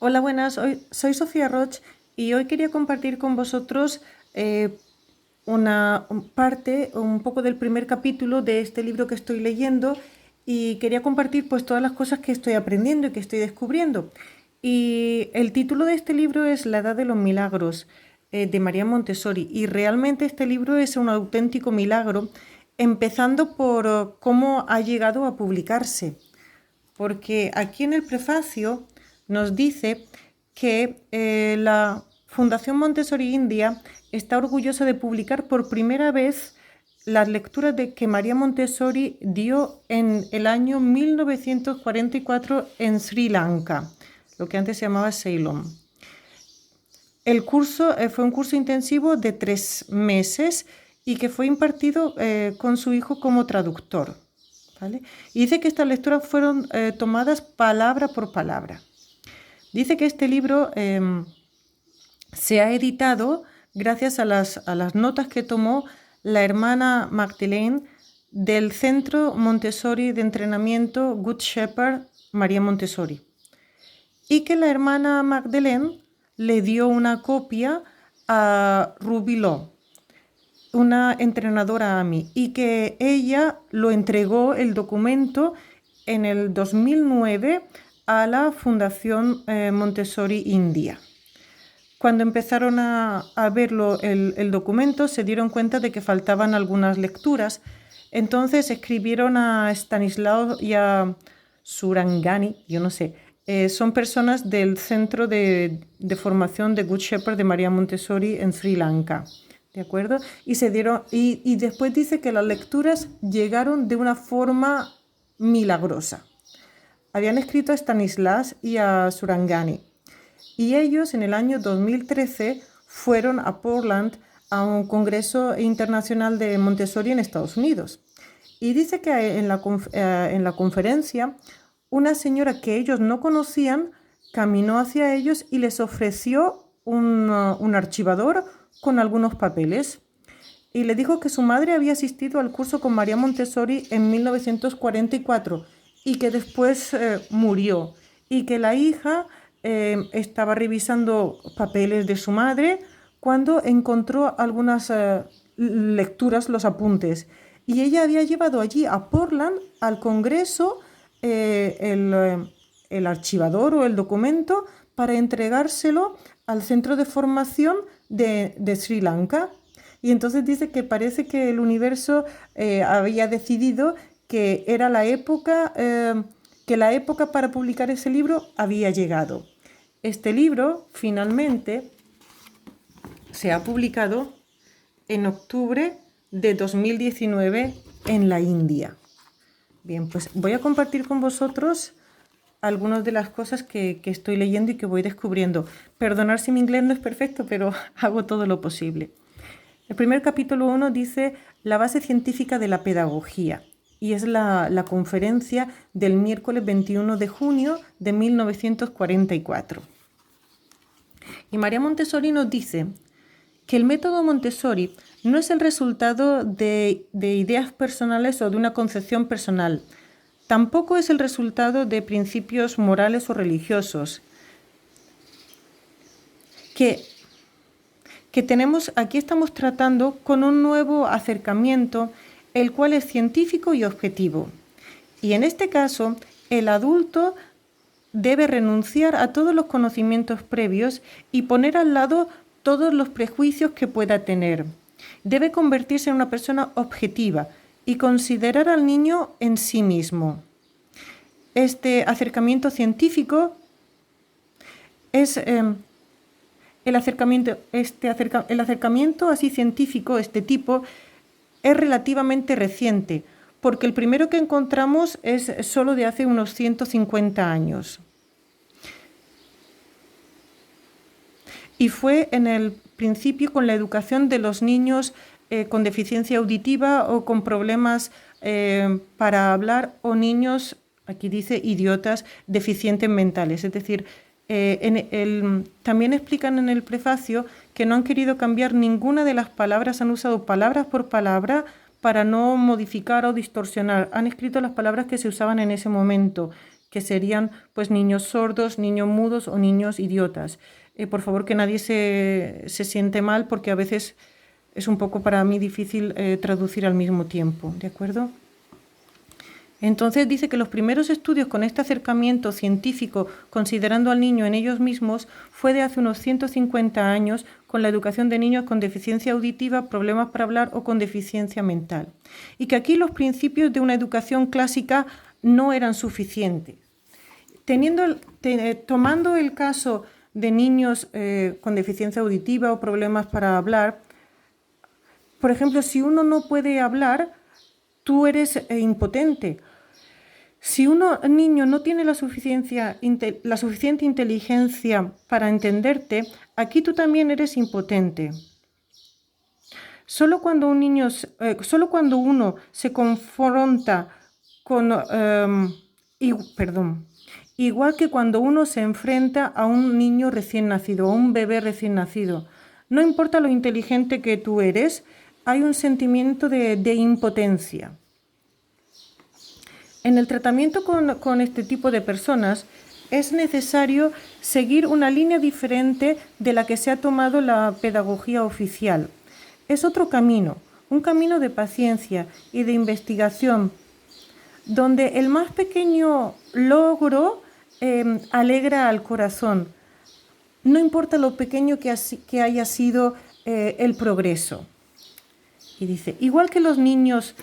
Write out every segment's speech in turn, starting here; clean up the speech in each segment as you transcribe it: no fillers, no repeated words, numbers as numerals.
Hola, buenas. Soy Sofía Roch y hoy quería compartir con vosotros una parte, un poco del primer capítulo de este libro que estoy leyendo y quería compartir pues todas las cosas que estoy aprendiendo y que estoy descubriendo. Y el título de este libro es La Edad de los Milagros, de María Montessori, y realmente este libro es un auténtico milagro, empezando por cómo ha llegado a publicarse, porque aquí en el prefacio nos dice que la Fundación Montessori India está orgullosa de publicar por primera vez las lecturas que María Montessori dio en el año 1944 en Sri Lanka, lo que antes se llamaba Ceylon. El curso fue un curso intensivo de 3 meses y que fue impartido con su hijo como traductor, ¿vale? Y dice que estas lecturas fueron tomadas palabra por palabra. Dice que este libro se ha editado gracias a las notas que tomó la hermana Magdalene del Centro Montessori de Entrenamiento Good Shepherd María Montessori, y que la hermana Magdalene le dio una copia a Ruby Law, una entrenadora AMI, y que ella lo entregó el documento en el 2009 a la Fundación Montessori India. Cuando empezaron a verlo el documento, se dieron cuenta de que faltaban algunas lecturas. Entonces escribieron a Stanislao y a Surangani, yo no sé, son personas del Centro de Formación de Good Shepherd de María Montessori en Sri Lanka. ¿De acuerdo? Y después dice que las lecturas llegaron de una forma milagrosa. Habían escrito a Stanislas y a Surangani. Y ellos en el año 2013 fueron a Portland a un congreso internacional de Montessori en Estados Unidos. Y dice que en la conferencia una señora que ellos no conocían caminó hacia ellos y les ofreció un archivador con algunos papeles. Y le dijo que su madre había asistido al curso con María Montessori en 1944 y que después murió, y que la hija estaba revisando papeles de su madre cuando encontró algunas lecturas, los apuntes, y ella había llevado allí a Portland al Congreso el archivador o el documento para entregárselo al centro de formación de Sri Lanka. Y entonces dice que parece que el universo había decidido que era que la época para publicar ese libro había llegado. Este libro finalmente se ha publicado en octubre de 2019 en la India. Bien, pues voy a compartir con vosotros algunas de las cosas que estoy leyendo y que voy descubriendo. Perdonad si mi inglés no es perfecto, pero hago todo lo posible. El primer capítulo 1 dice la base científica de la pedagogía, y es la conferencia del miércoles 21 de junio de 1944. Y María Montessori nos dice que el método Montessori no es el resultado de ideas personales o de una concepción personal. Tampoco es el resultado de principios morales o religiosos. Aquí estamos tratando con un nuevo acercamiento, el cual es científico y objetivo. Y en este caso, el adulto debe renunciar a todos los conocimientos previos y poner al lado todos los prejuicios que pueda tener. Debe convertirse en una persona objetiva y considerar al niño en sí mismo. Este acercamiento científico es el acercamiento así científico, este tipo, es relativamente reciente, porque el primero que encontramos es solo de hace unos 150 años. Y fue en el principio con la educación de los niños con deficiencia auditiva o con problemas para hablar, o niños, aquí dice idiotas, deficientes mentales. Es decir, también explican en el prefacio que no han querido cambiar ninguna de las palabras, han usado palabras por palabra para no modificar o distorsionar. Han escrito las palabras que se usaban en ese momento, que serían pues niños sordos, niños mudos o niños idiotas. Por favor, que nadie se siente mal porque a veces es un poco para mí difícil traducir al mismo tiempo, ¿de acuerdo? Entonces dice que los primeros estudios con este acercamiento científico, considerando al niño en ellos mismos, fue de hace unos 150 años con la educación de niños con deficiencia auditiva, problemas para hablar o con deficiencia mental. Y que aquí los principios de una educación clásica no eran suficientes. Tomando el caso de niños con deficiencia auditiva o problemas para hablar, por ejemplo, si uno no puede hablar, tú eres impotente. Si un niño no tiene la suficiente inteligencia para entenderte, aquí tú también eres impotente. Solo cuando uno se confronta con... igual que cuando uno se enfrenta a un niño recién nacido, a un bebé recién nacido. No importa lo inteligente que tú eres, hay un sentimiento de impotencia. En el tratamiento con este tipo de personas es necesario seguir una línea diferente de la que se ha tomado la pedagogía oficial. Es otro camino, un camino de paciencia y de investigación, donde el más pequeño logro alegra al corazón. No importa lo pequeño que haya sido el progreso. Y dice, igual que los niños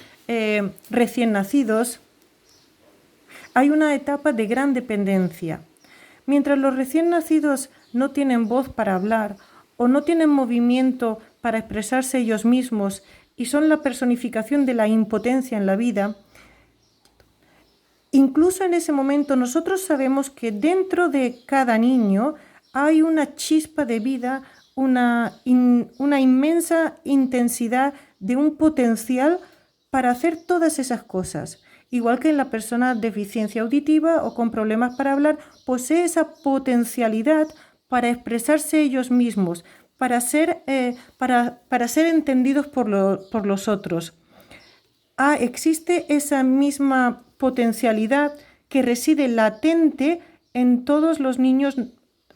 recién nacidos, hay una etapa de gran dependencia. Mientras los recién nacidos no tienen voz para hablar o no tienen movimiento para expresarse ellos mismos y son la personificación de la impotencia en la vida, incluso en ese momento nosotros sabemos que dentro de cada niño hay una chispa de vida, una inmensa intensidad de un potencial para hacer todas esas cosas. Igual que en la persona deficiencia auditiva o con problemas para hablar, posee esa potencialidad para expresarse ellos mismos, para ser entendidos por los otros. Existe esa misma potencialidad que reside latente en todos los niños,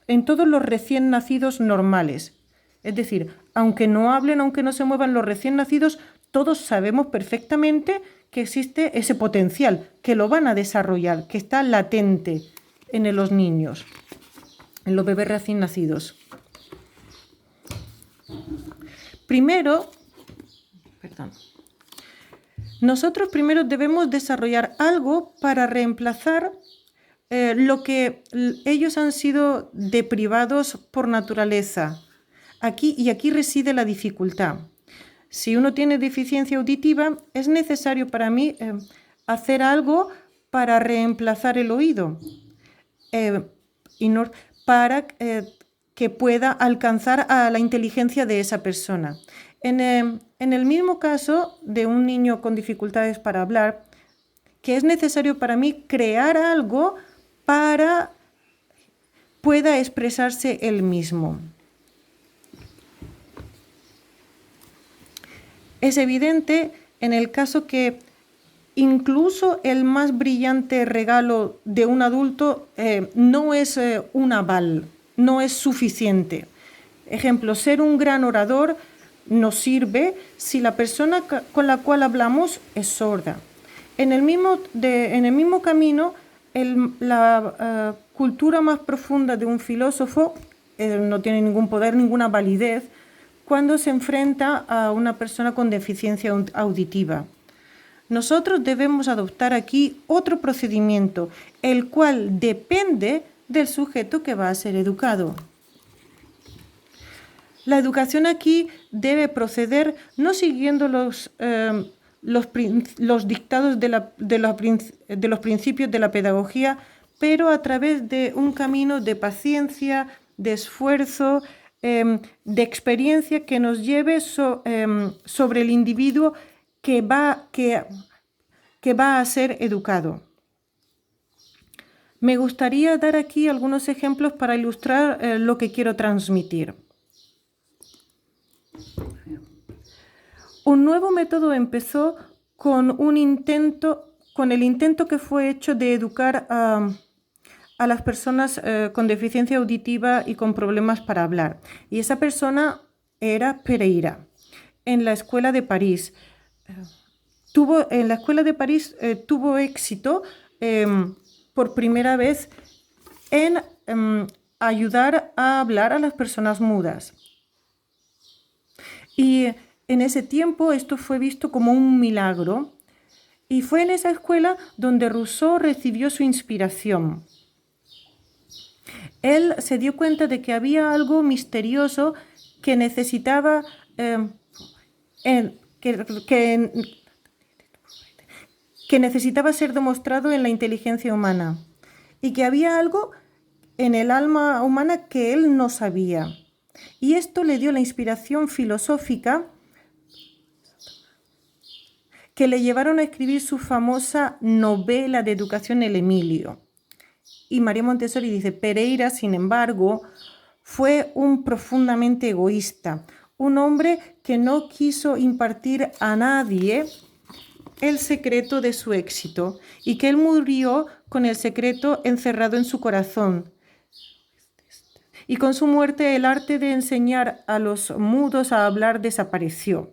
en todos los recién nacidos normales. Es decir, aunque no hablen, aunque no se muevan los recién nacidos, todos sabemos perfectamente que existe ese potencial, que lo van a desarrollar, que está latente en los niños, en los bebés recién nacidos. Nosotros primero debemos desarrollar algo para reemplazar lo que ellos han sido deprivados por naturaleza. Aquí reside la dificultad. Si uno tiene deficiencia auditiva, es necesario para mí hacer algo para reemplazar el oído, para que pueda alcanzar a la inteligencia de esa persona. En el mismo caso de un niño con dificultades para hablar, que es necesario para mí crear algo para pueda expresarse él mismo. Es evidente en el caso que incluso el más brillante regalo de un adulto no es un aval, no es suficiente. Ejemplo, ser un gran orador nos sirve si la persona con la cual hablamos es sorda. En el mismo camino, la cultura más profunda de un filósofo no tiene ningún poder, ninguna validez, cuando se enfrenta a una persona con deficiencia auditiva. Nosotros debemos adoptar aquí otro procedimiento, el cual depende del sujeto que va a ser educado. La educación aquí debe proceder no siguiendo los dictados de los principios de la pedagogía, pero a través de un camino de paciencia, de esfuerzo, de experiencia que nos lleve sobre el individuo que va a ser educado. Me gustaría dar aquí algunos ejemplos para ilustrar lo que quiero transmitir. Un nuevo método empezó con un intento con el intento que fue hecho de educar a las personas con deficiencia auditiva y con problemas para hablar. Y esa persona era Pereira, en la escuela de París. En la escuela de París tuvo éxito por primera vez en ayudar a hablar a las personas mudas. Y en ese tiempo esto fue visto como un milagro. Y fue en esa escuela donde Rousseau recibió su inspiración. Él se dio cuenta de que había algo misterioso que necesitaba que necesitaba ser demostrado en la inteligencia humana y que había algo en el alma humana que él no sabía. Y esto le dio la inspiración filosófica que le llevaron a escribir su famosa novela de educación, El Emilio. Y María Montessori dice, Pereira, sin embargo, fue un profundamente egoísta, un hombre que no quiso impartir a nadie el secreto de su éxito y que él murió con el secreto encerrado en su corazón. Y con su muerte el arte de enseñar a los mudos a hablar desapareció.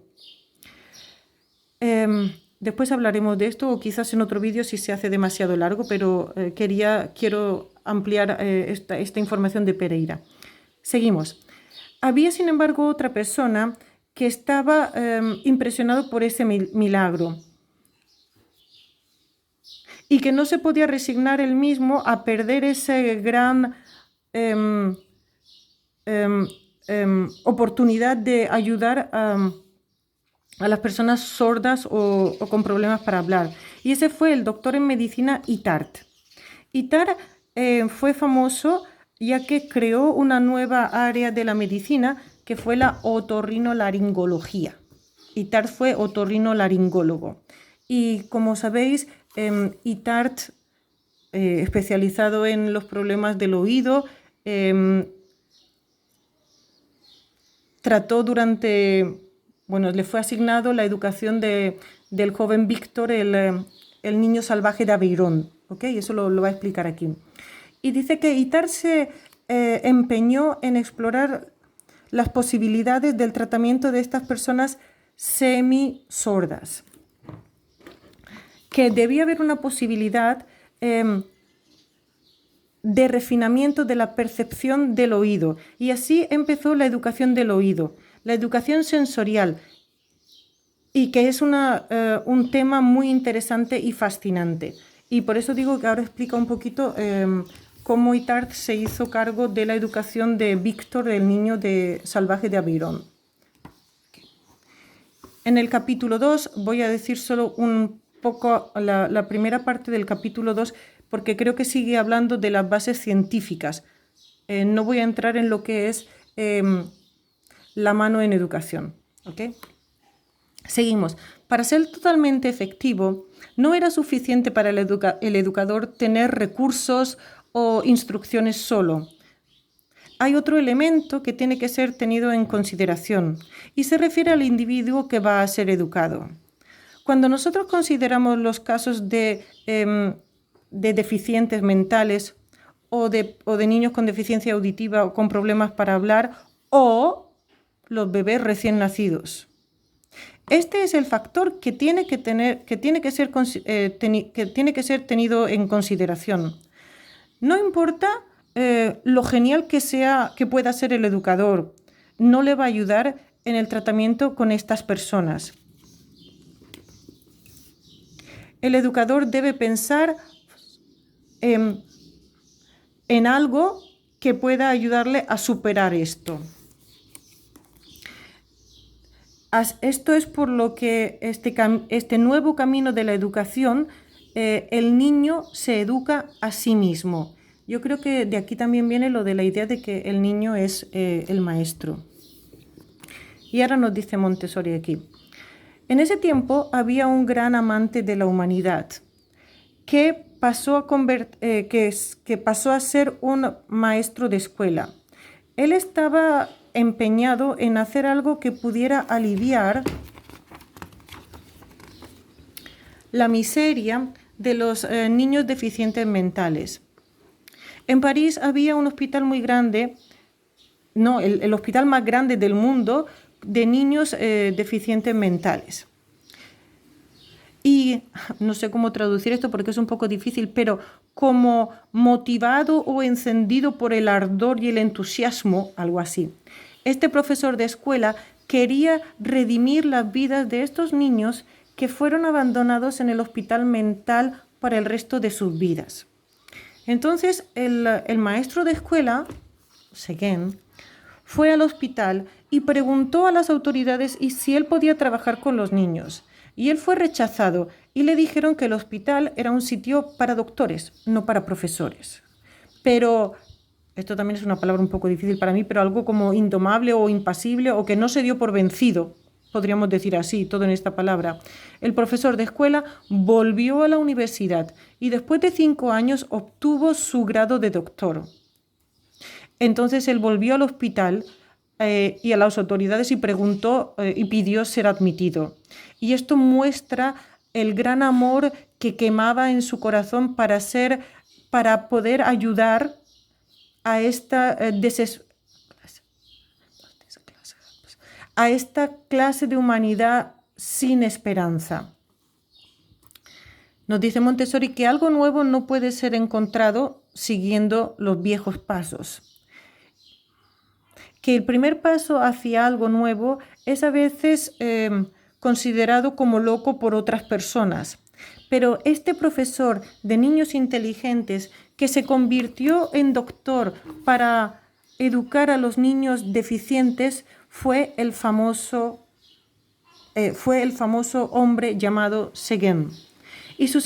Después hablaremos de esto o quizás en otro vídeo si se hace demasiado largo, pero quiero ampliar esta información de Pereira. Seguimos. Había, sin embargo, otra persona que estaba impresionado por ese milagro y que no se podía resignar él mismo a perder ese gran oportunidad de ayudar a las personas sordas o con problemas para hablar. Y ese fue el doctor en medicina Itard. Itard fue famoso ya que creó una nueva área de la medicina que fue la otorrinolaringología. Itard fue otorrinolaringólogo. Y como sabéis, Itard, especializado en los problemas del oído, trató le fue asignado la educación del joven Víctor, el niño salvaje de Aveyron, ¿ok? Eso lo va a explicar aquí. Y dice que Itard se empeñó en explorar las posibilidades del tratamiento de estas personas semisordas, que debía haber una posibilidad de refinamiento de la percepción del oído. Y así empezó la educación del oído, la educación sensorial, y que es un tema muy interesante y fascinante. Y por eso digo que ahora explica un poquito cómo Itard se hizo cargo de la educación de Víctor, el niño salvaje de Aveyron. En el capítulo 2 voy a decir solo un poco la primera parte del capítulo 2 porque creo que sigue hablando de las bases científicas. No voy a entrar en lo que es la mano en educación. ¿Okay? Seguimos. Para ser totalmente efectivo, no era suficiente para el educador tener recursos o instrucciones solo. Hay otro elemento que tiene que ser tenido en consideración y se refiere al individuo que va a ser educado. Cuando nosotros consideramos los casos de deficientes mentales o de niños con deficiencia auditiva o con problemas para hablar o los bebés recién nacidos, este es el factor que tiene que ser tenido en consideración. No importa lo genial que pueda ser el educador, no le va a ayudar en el tratamiento con estas personas. El educador debe pensar en algo que pueda ayudarle a superar esto. Esto es por lo que este nuevo camino de la educación, el niño se educa a sí mismo. Yo creo que de aquí también viene lo de la idea de que el niño es el maestro. Y ahora nos dice Montessori aquí. En ese tiempo había un gran amante de la humanidad que pasó a ser un maestro de escuela. Él estaba empeñado en hacer algo que pudiera aliviar la miseria de los niños deficientes mentales. En París había un hospital muy grande, no, el hospital más grande del mundo de niños deficientes mentales. Y no sé cómo traducir esto porque es un poco difícil, pero como motivado o encendido por el ardor y el entusiasmo, algo así. Este profesor de escuela quería redimir las vidas de estos niños que fueron abandonados en el hospital mental para el resto de sus vidas. Entonces el maestro de escuela, Seguin, fue al hospital y preguntó a las autoridades si él podía trabajar con los niños. Y él fue rechazado y le dijeron que el hospital era un sitio para doctores, no para profesores. Pero esto también es una palabra un poco difícil para mí, pero algo como indomable o impasible o que no se dio por vencido, podríamos decir así, todo en esta palabra. El profesor de escuela volvió a la universidad y después de 5 años obtuvo su grado de doctor. Entonces él volvió al hospital y a las autoridades y preguntó y pidió ser admitido. Y esto muestra el gran amor que quemaba en su corazón para poder ayudar a esta clase de humanidad sin esperanza. Nos dice Montessori que algo nuevo no puede ser encontrado siguiendo los viejos pasos. Que el primer paso hacia algo nuevo es a veces considerado como loco por otras personas. Pero este profesor de niños inteligentes que se convirtió en doctor para educar a los niños deficientes fue el famoso hombre llamado Seguin. Y su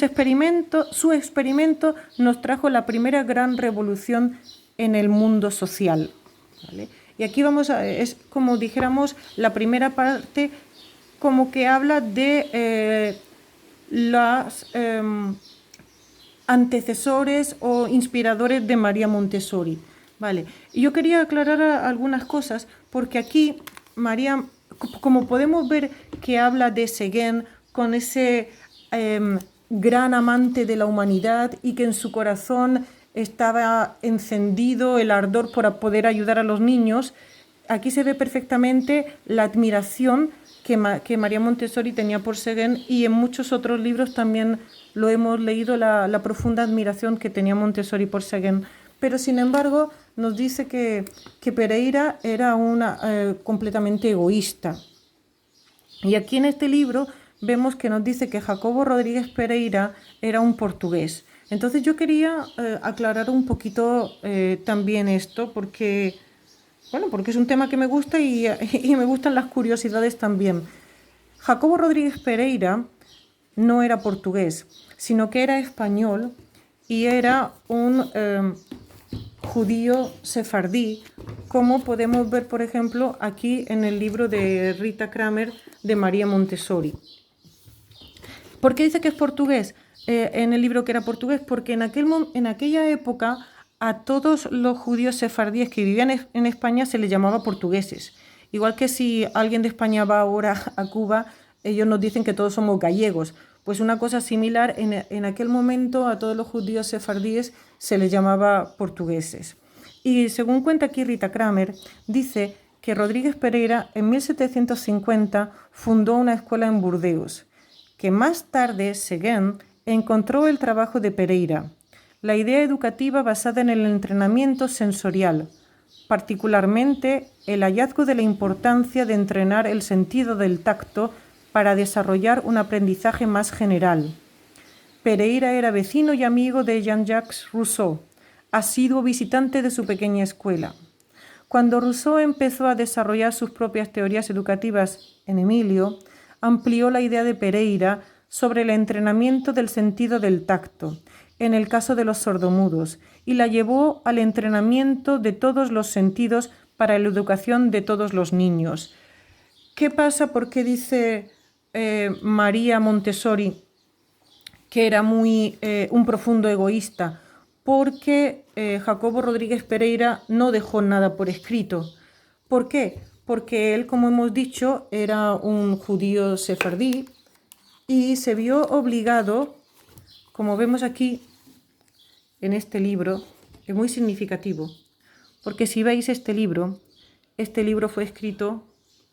experimento nos trajo la primera gran revolución en el mundo social, ¿vale? Y aquí es como dijéramos la primera parte, como que habla de los antecesores o inspiradores de María Montessori. Vale. Y yo quería aclarar algunas cosas, porque aquí María, como podemos ver que habla de Seguin con ese gran amante de la humanidad y que en su corazón estaba encendido el ardor por poder ayudar a los niños, aquí se ve perfectamente la admiración que María Montessori tenía por Seguin, y en muchos otros libros también lo hemos leído, la profunda admiración que tenía Montessori por Seguin. Pero sin embargo nos dice que Pereira era completamente egoísta. Y aquí en este libro vemos que nos dice que Jacobo Rodríguez Pereira era un portugués. Entonces yo quería aclarar un poquito también esto, porque es un tema que me gusta y me gustan las curiosidades también. Jacobo Rodríguez Pereira no era portugués, sino que era español y era un judío sefardí, como podemos ver, por ejemplo, aquí en el libro de Rita Kramer de María Montessori. ¿Por qué dice que es portugués? En el libro que era portugués, porque en aquella época a todos los judíos sefardíes que vivían en España se les llamaba portugueses. Igual que si alguien de España va ahora a Cuba, ellos nos dicen que todos somos gallegos. Pues una cosa similar, en aquel momento a todos los judíos sefardíes se les llamaba portugueses. Y según cuenta aquí Rita Kramer, dice que Rodríguez Pereira en 1750 fundó una escuela en Burdeos, que más tarde Seguin encontró el trabajo de Pereira, la idea educativa basada en el entrenamiento sensorial, particularmente el hallazgo de la importancia de entrenar el sentido del tacto para desarrollar un aprendizaje más general. Pereira era vecino y amigo de Jean-Jacques Rousseau, asiduo visitante de su pequeña escuela. Cuando Rousseau empezó a desarrollar sus propias teorías educativas en Emilio, amplió la idea de Pereira sobre el entrenamiento del sentido del tacto, en el caso de los sordomudos, y la llevó al entrenamiento de todos los sentidos para la educación de todos los niños. ¿Qué pasa? ¿Por qué dice María Montessori que era un profundo egoísta? Porque Jacobo Rodríguez Pereira no dejó nada por escrito. ¿Por qué? Porque él, como hemos dicho, era un judío sefardí y se vio obligado, como vemos aquí en este libro, es muy significativo, porque si veis este libro fue escrito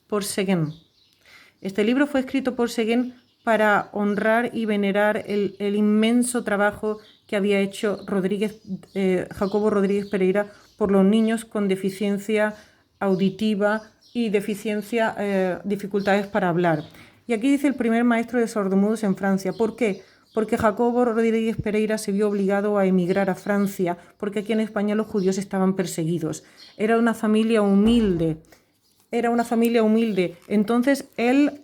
por Seguin. Este libro fue escrito por Seguin para honrar y venerar el inmenso trabajo que había hecho Jacobo Rodríguez Pereira por los niños con deficiencia auditiva y dificultades para hablar. Y aquí dice el primer maestro de sordomudos en Francia. ¿Por qué? Porque Jacobo Rodríguez Pereira se vio obligado a emigrar a Francia, porque aquí en España los judíos estaban perseguidos. Era una familia humilde. Entonces él,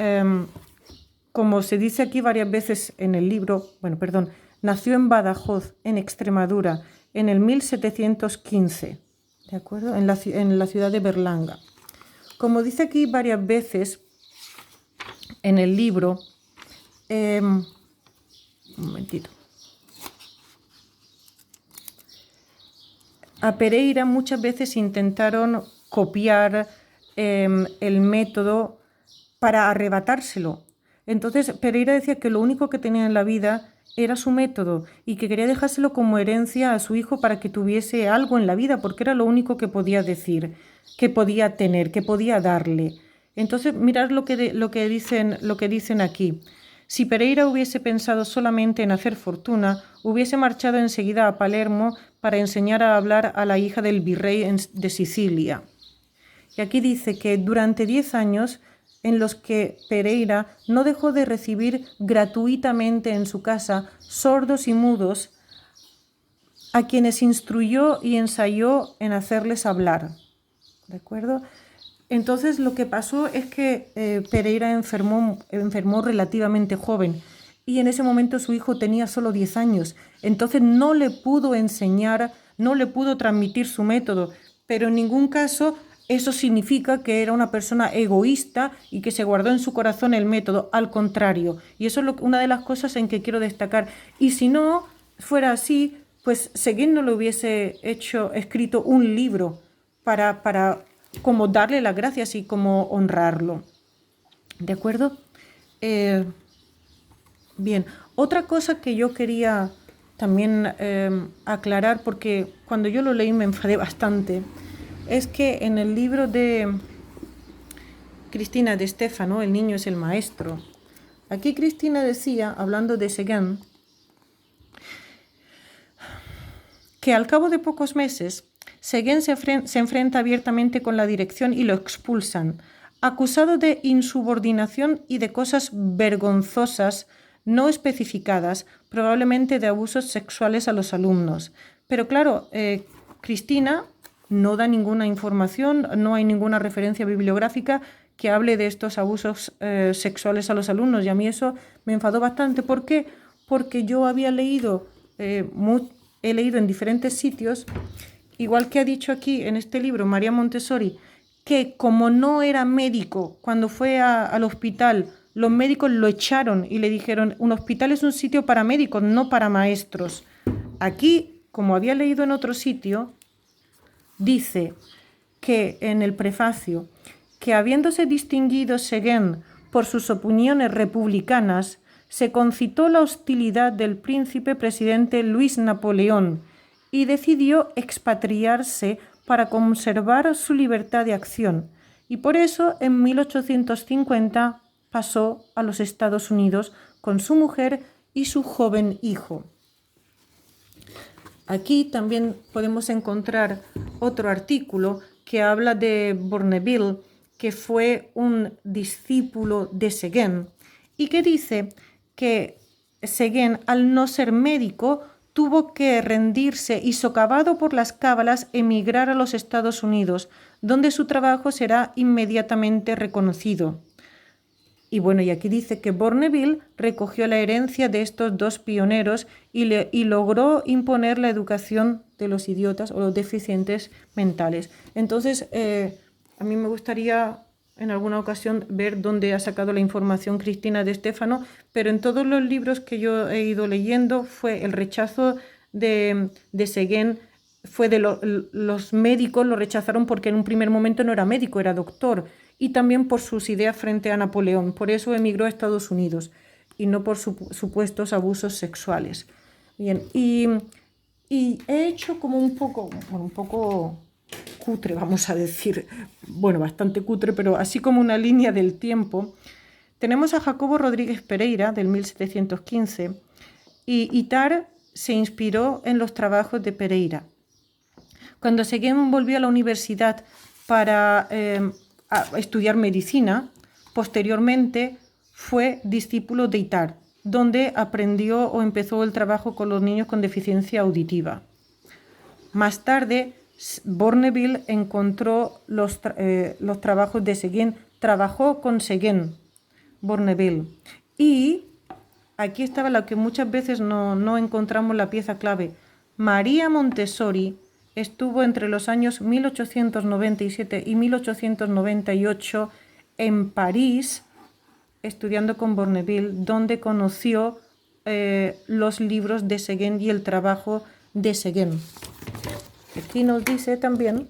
como se dice aquí varias veces en el libro, nació en Badajoz, en Extremadura, en el 1715, ¿de acuerdo? En la ciudad de Berlanga. Como dice aquí varias veces en el libro, un momentito. A Pereira muchas veces intentaron copiar el método para arrebatárselo. Entonces Pereira decía que lo único que tenía en la vida era su método y que quería dejárselo como herencia a su hijo para que tuviese algo en la vida, porque era lo único que podía decir, que podía tener, que podía darle. Entonces mirad lo que dicen aquí. Si Pereira hubiese pensado solamente en hacer fortuna, hubiese marchado enseguida a Palermo para enseñar a hablar a la hija del virrey de Sicilia. Y aquí dice que durante 10 años en los que Pereira no dejó de recibir gratuitamente en su casa sordos y mudos a quienes instruyó y ensayó en hacerles hablar. ¿De acuerdo? Entonces lo que pasó es que Pereira enfermó relativamente joven y en ese momento su hijo tenía solo 10 años. Entonces no le pudo enseñar, no le pudo transmitir su método, pero en ningún caso eso significa que era una persona egoísta y que se guardó en su corazón el método, al contrario. Y eso es una de las cosas en que quiero destacar. Y si no fuera así, pues Seguin no le hubiese escrito un libro para como darle las gracias y como honrarlo. ¿De acuerdo? Bien, otra cosa que yo quería también aclarar, porque cuando yo lo leí me enfadé bastante, es que en el libro de Cristina de Stefano, El niño es el maestro, aquí Cristina decía, hablando de Seguin, que al cabo de pocos meses Seguin se enfrenta abiertamente con la dirección y lo expulsan, acusado de insubordinación y de cosas vergonzosas no especificadas, probablemente de abusos sexuales a los alumnos. Pero claro, Cristina no da ninguna información, no hay ninguna referencia bibliográfica que hable de estos abusos sexuales a los alumnos, y a mí eso me enfadó bastante. ¿Por qué? Porque yo había leído, he leído en diferentes sitios, igual que ha dicho aquí en este libro María Montessori, que como no era médico, cuando fue al hospital, los médicos lo echaron y le dijeron, un hospital es un sitio para médicos, no para maestros. Aquí, como había leído en otro sitio, dice que en el prefacio, que habiéndose distinguido Seguin por sus opiniones republicanas, se concitó la hostilidad del príncipe presidente Luis Napoleón y decidió expatriarse para conservar su libertad de acción, y por eso en 1850 pasó a los Estados Unidos con su mujer y su joven hijo. Aquí también podemos encontrar otro artículo que habla de Bournonville, que fue un discípulo de Seguin, y que dice que Seguin, al no ser médico, tuvo que rendirse y, socavado por las cábalas, emigrar a los Estados Unidos, donde su trabajo será inmediatamente reconocido. Y bueno, y aquí dice que Bournonville recogió la herencia de estos dos pioneros y logró imponer la educación de los idiotas o los deficientes mentales. Entonces, a mí me gustaría en alguna ocasión ver dónde ha sacado la información Cristina de Stefano, pero en todos los libros que yo he ido leyendo fue el rechazo de Seguin, fue de los médicos lo rechazaron porque en un primer momento no era médico, era doctor, y también por sus ideas frente a Napoleón. Por eso emigró a Estados Unidos y no por supuestos abusos sexuales. Bien, y he hecho como un poco cutre, vamos a decir, bueno, bastante cutre, pero así como una línea del tiempo. Tenemos a Jacobo Rodríguez Pereira, del 1715, y Itard se inspiró en los trabajos de Pereira. Cuando Seguin volvió a la universidad para estudiar medicina, posteriormente fue discípulo de Itard, donde aprendió o empezó el trabajo con los niños con deficiencia auditiva. Más tarde, Bournonville encontró los trabajos de Seguin, trabajó con Seguin, Bournonville. Y aquí estaba lo que muchas veces no encontramos la pieza clave. María Montessori estuvo entre los años 1897 y 1898 en París estudiando con Bournonville, donde conoció los libros de Seguin y el trabajo de Seguin. Aquí nos dice también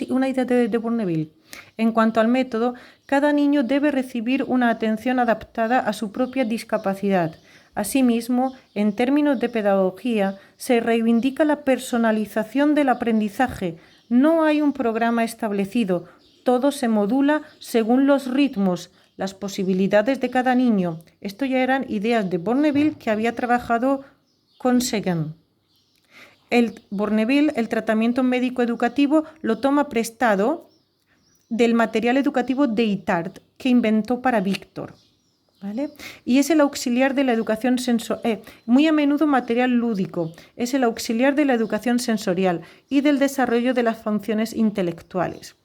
una idea de Bournonville. En cuanto al método, cada niño debe recibir una atención adaptada a su propia discapacidad. Asimismo, en términos de pedagogía, se reivindica la personalización del aprendizaje. No hay un programa establecido, todo se modula según los ritmos, las posibilidades de cada niño. Esto ya eran ideas de Bournonville, que había trabajado con Seguin. Bournonville, el tratamiento médico educativo, lo toma prestado del material educativo de Itard, que inventó para Víctor, ¿vale? Y es el auxiliar de la educación sensorial, muy a menudo material lúdico, es el auxiliar de la educación sensorial y del desarrollo de las funciones intelectuales.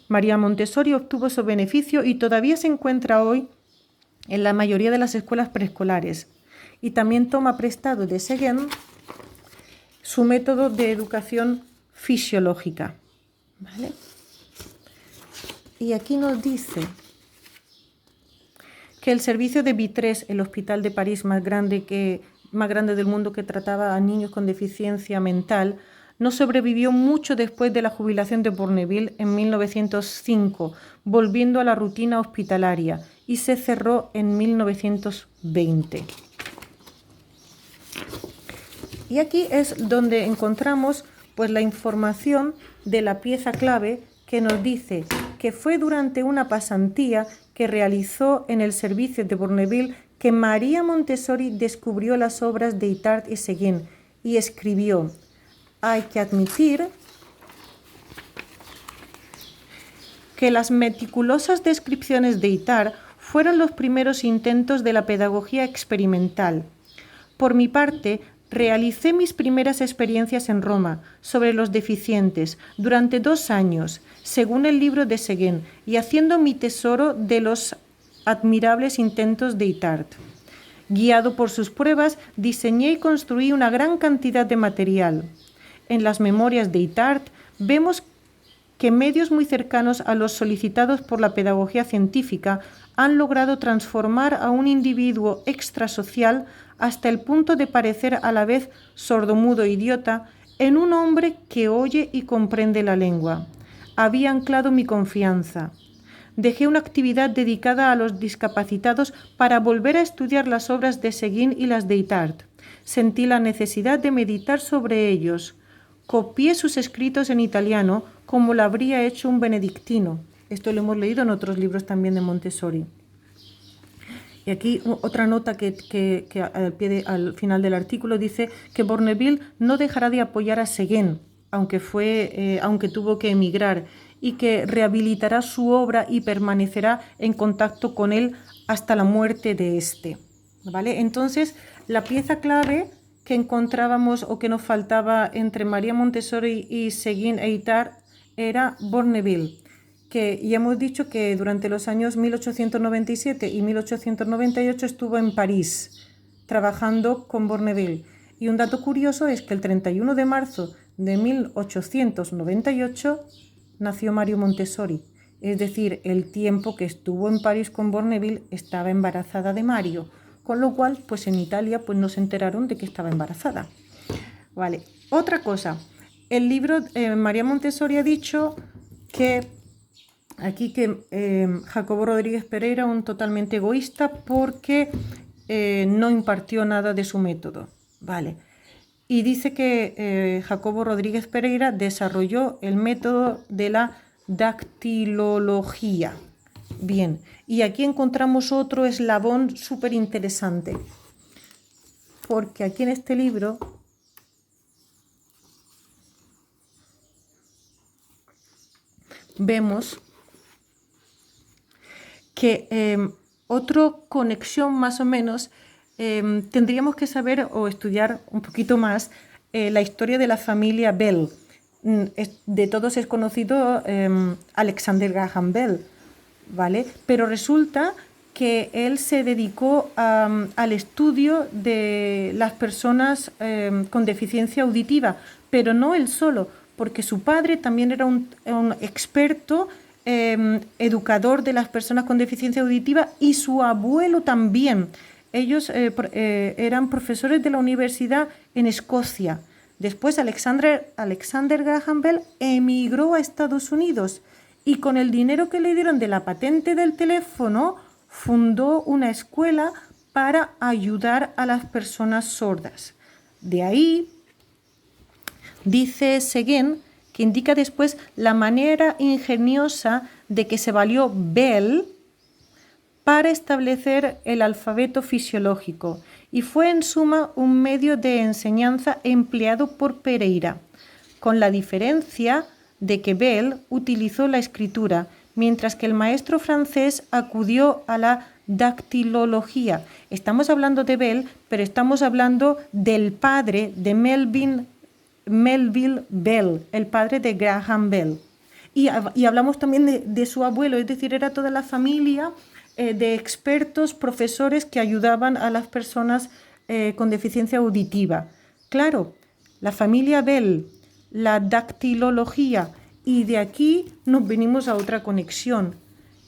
María Montessori obtuvo su beneficio y todavía se encuentra hoy en la mayoría de las escuelas preescolares. Y también toma prestado de Seguin su método de educación fisiológica, ¿vale? Y aquí nos dice que el servicio de Vitrés, el hospital de París más grande del mundo, que trataba a niños con deficiencia mental, no sobrevivió mucho después de la jubilación de Bournonville en 1905, volviendo a la rutina hospitalaria, y se cerró en 1920. Y aquí es donde encontramos pues la información de la pieza clave que nos dice que fue durante una pasantía que realizó en el servicio de Bournonville que María Montessori descubrió las obras de Itard y Seguin y escribió: hay que admitir que las meticulosas descripciones de Itard fueron los primeros intentos de la pedagogía experimental. Por mi parte, realicé mis primeras experiencias en Roma sobre los deficientes durante 2 años, según el libro de Seguin, y haciendo mi tesoro de los admirables intentos de Itard. Guiado por sus pruebas, diseñé y construí una gran cantidad de material. En las memorias de Itard vemos que medios muy cercanos a los solicitados por la pedagogía científica han logrado transformar a un individuo extrasocial hasta el punto de parecer a la vez sordomudo e idiota en un hombre que oye y comprende la lengua. Había anclado mi confianza. Dejé una actividad dedicada a los discapacitados para volver a estudiar las obras de Seguin y las de Itard. Sentí la necesidad de meditar sobre ellos. Copié sus escritos en italiano como lo habría hecho un benedictino. Esto lo hemos leído en otros libros también de Montessori. Y aquí otra nota que al final del artículo dice que Bournonville no dejará de apoyar a Seguin, aunque tuvo que emigrar, y que rehabilitará su obra y permanecerá en contacto con él hasta la muerte de este, ¿vale? Entonces, la pieza clave que encontrábamos o que nos faltaba entre María Montessori y Seguin e Itard era Bournonville, que ya hemos dicho que durante los años 1897 y 1898 estuvo en París trabajando con Bournonville. Y un dato curioso es que el 31 de marzo de 1898 nació Mario Montessori. Es decir, el tiempo que estuvo en París con Bournonville estaba embarazada de Mario, con lo cual pues en Italia pues no se enteraron de que estaba embarazada. Vale. Otra cosa, el libro María Montessori ha dicho que aquí que Jacobo Rodríguez Pereira, un totalmente egoísta, porque no impartió nada de su método. Vale. Y dice que Jacobo Rodríguez Pereira desarrolló el método de la dactilología. Bien, y aquí encontramos otro eslabón súper interesante, porque aquí en este libro vemos que otra conexión más o menos, tendríamos que saber o estudiar un poquito más la historia de la familia Bell. De todos es conocido Alexander Graham Bell, ¿vale? Pero resulta que él se dedicó al estudio de las personas con deficiencia auditiva, pero no él solo, porque su padre también era un experto educador de las personas con deficiencia auditiva y su abuelo también. Ellos eran profesores de la universidad en Escocia. Después Alexander Graham Bell emigró a Estados Unidos y con el dinero que le dieron de la patente del teléfono fundó una escuela para ayudar a las personas sordas. De ahí, dice Seguin, que indica después la manera ingeniosa de que se valió Bell para establecer el alfabeto fisiológico y fue en suma un medio de enseñanza empleado por Pereira, con la diferencia de que Bell utilizó la escritura, mientras que el maestro francés acudió a la dactilología. Estamos hablando de Bell, pero estamos hablando del padre de Melville Bell, el padre de Graham Bell. Y hablamos también de su abuelo, es decir, era toda la familia de expertos, profesores que ayudaban a las personas con deficiencia auditiva. Claro, la familia Bell, la dactilología, y de aquí nos venimos a otra conexión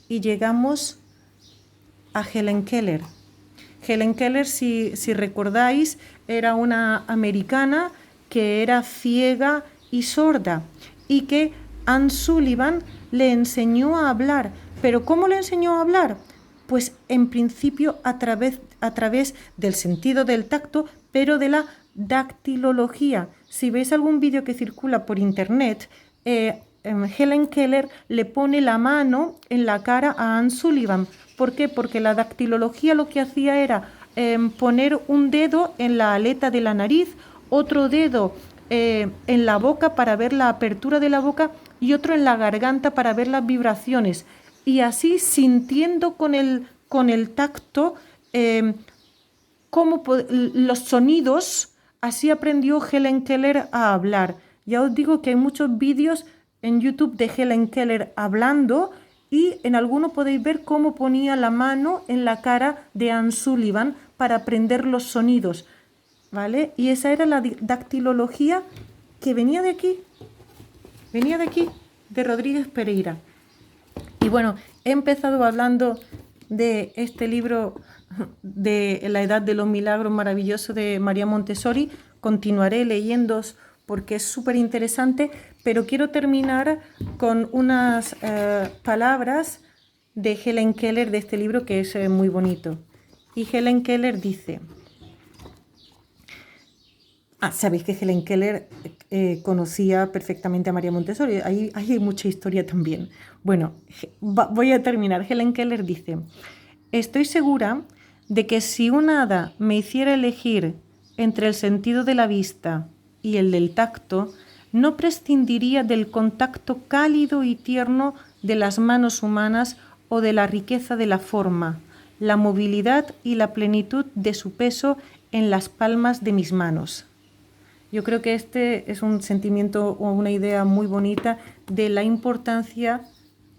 y llegamos a Helen Keller. Helen Keller, si recordáis, era una americana que era ciega y sorda y que Anne Sullivan le enseñó a hablar. ¿Pero cómo le enseñó a hablar? Pues en principio a través del sentido del tacto, pero de la dactilología. Si veis algún vídeo que circula por internet, Helen Keller le pone la mano en la cara a Anne Sullivan. ¿Por qué? Porque la dactilología lo que hacía era poner un dedo en la aleta de la nariz, otro dedo en la boca para ver la apertura de la boca y otro en la garganta para ver las vibraciones. Y así sintiendo con el tacto los sonidos, así aprendió Helen Keller a hablar. Ya os digo que hay muchos vídeos en YouTube de Helen Keller hablando y en alguno podéis ver cómo ponía la mano en la cara de Anne Sullivan para aprender los sonidos, ¿vale? Y esa era la dactilología que venía de aquí, de Rodríguez Pereira. Y bueno, he empezado hablando de este libro de La Edad de los Milagros maravilloso de María Montessori. Continuaré leyéndos porque es súper interesante, pero quiero terminar con unas palabras de Helen Keller de este libro que es muy bonito. Y Helen Keller dice... sabéis que Helen Keller conocía perfectamente a María Montessori. Ahí hay mucha historia también. Bueno, voy a terminar. Helen Keller dice: estoy segura de que si una hada me hiciera elegir entre el sentido de la vista y el del tacto, no prescindiría del contacto cálido y tierno de las manos humanas o de la riqueza de la forma, la movilidad y la plenitud de su peso en las palmas de mis manos. Yo creo que este es un sentimiento o una idea muy bonita de la importancia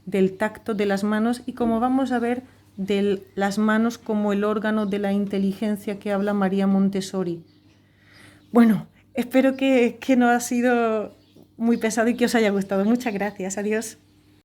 del tacto de las manos y, como vamos a ver, de las manos como el órgano de la inteligencia que habla María Montessori. Bueno, espero que no ha sido muy pesado y que os haya gustado. Muchas gracias. Adiós.